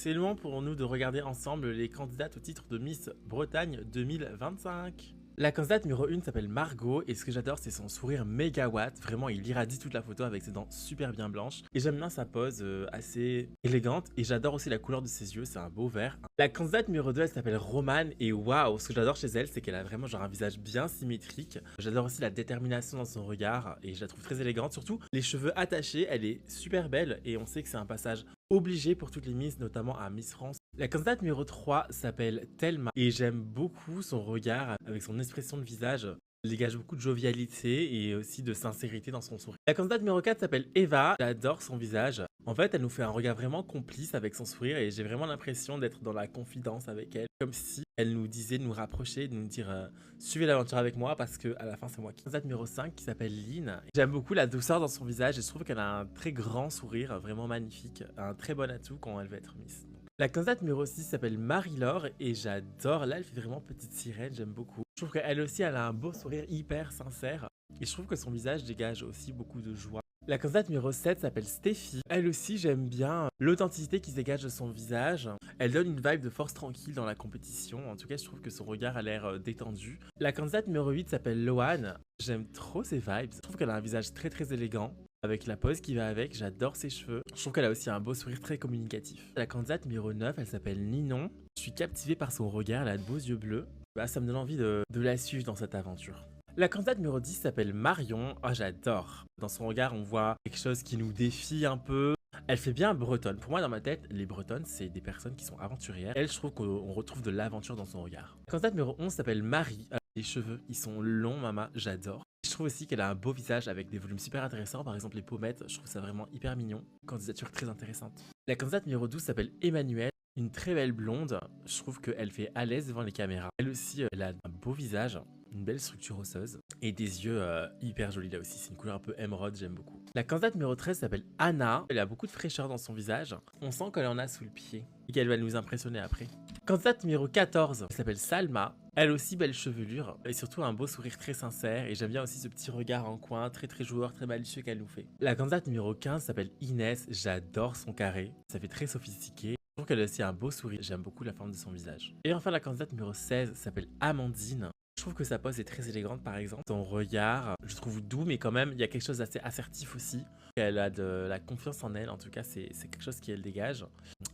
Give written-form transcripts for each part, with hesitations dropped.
C'est le moment pour nous de regarder ensemble les candidates au titre de Miss Bretagne 2025. La candidate numéro 1 s'appelle Margot et ce que j'adore c'est son sourire mégawatt, vraiment il irradie toute la photo avec ses dents super bien blanches et j'aime bien sa pose assez élégante et j'adore aussi la couleur de ses yeux, c'est un beau vert. La candidate numéro 2 elle s'appelle Romane et waouh, ce que j'adore chez elle c'est qu'elle a vraiment genre un visage bien symétrique. J'adore aussi la détermination dans son regard et je la trouve très élégante, surtout les cheveux attachés, elle est super belle et on sait que c'est un passage obligé pour toutes les Miss, notamment à Miss France. La candidate numéro 3 s'appelle Thelma et j'aime beaucoup son regard avec son expression de visage. Elle dégage beaucoup de jovialité et aussi de sincérité dans son sourire. La candidate numéro 4 s'appelle Eva. J'adore son visage. En fait, elle nous fait un regard vraiment complice avec son sourire et j'ai vraiment l'impression d'être dans la confidence avec elle. Comme si elle nous disait de nous rapprocher, de nous dire suivez l'aventure avec moi parce que à la fin c'est moi qui. La candidate numéro 5 qui s'appelle Lynn. J'aime beaucoup la douceur dans son visage et je trouve qu'elle a un très grand sourire, vraiment magnifique. Un très bon atout quand elle veut être Miss. La candidate numéro 6 s'appelle Marie-Laure et j'adore. Là, elle fait vraiment petite sirène, j'aime beaucoup. Je trouve qu'elle aussi, elle a un beau sourire hyper sincère et je trouve que son visage dégage aussi beaucoup de joie. La candidate numéro 7 s'appelle Stéphie. Elle aussi, j'aime bien l'authenticité qui se dégage de son visage. Elle donne une vibe de force tranquille dans la compétition. En tout cas, je trouve que son regard a l'air détendu. La candidate numéro 8 s'appelle Loane. J'aime trop ses vibes. Je trouve qu'elle a un visage très très élégant. Avec la pose qui va avec, j'adore ses cheveux. Je trouve qu'elle a aussi un beau sourire très communicatif. La candidate numéro 9, elle s'appelle Ninon. Je suis captivée par son regard, elle a de beaux yeux bleus. Bah, ça me donne envie de la suivre dans cette aventure. La candidate numéro 10 s'appelle Marion. Oh, j'adore. Dans son regard, on voit quelque chose qui nous défie un peu. Elle fait bien bretonne. Pour moi, dans ma tête, les bretonnes, c'est des personnes qui sont aventurières. Elle, je trouve qu'on retrouve de l'aventure dans son regard. La candidate numéro 11 s'appelle Marie. Les cheveux, ils sont longs, maman, j'adore. Je trouve aussi qu'elle a un beau visage avec des volumes super intéressants. Par exemple, les pommettes, je trouve ça vraiment hyper mignon. Candidature très intéressante. La candidate numéro 12 s'appelle Emmanuelle. Une très belle blonde. Je trouve qu'elle fait à l'aise devant les caméras. Elle aussi, elle a un beau visage, une belle structure osseuse et des yeux hyper jolis là aussi. C'est une couleur un peu émeraude, j'aime beaucoup. La candidate numéro 13 s'appelle Anna. Elle a beaucoup de fraîcheur dans son visage. On sent qu'elle en a sous le pied et qu'elle va nous impressionner après. Candidate numéro 14 s'appelle Salma. Elle aussi belle chevelure et surtout un beau sourire très sincère et j'aime bien aussi ce petit regard en coin très très joueur, très malicieux qu'elle nous fait. La candidate numéro 15 s'appelle Inès. J'adore son carré. Ça fait très sophistiqué. Je trouve qu'elle a aussi un beau sourire. J'aime beaucoup la forme de son visage. Et enfin la candidate numéro 16 s'appelle Amandine. Je trouve que sa pose est très élégante par exemple. Son regard, je trouve doux mais quand même il y a quelque chose d'assez assertif aussi. Elle a de la confiance en elle, en tout cas c'est quelque chose qui elle dégage.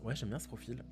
Ouais, j'aime bien ce profil.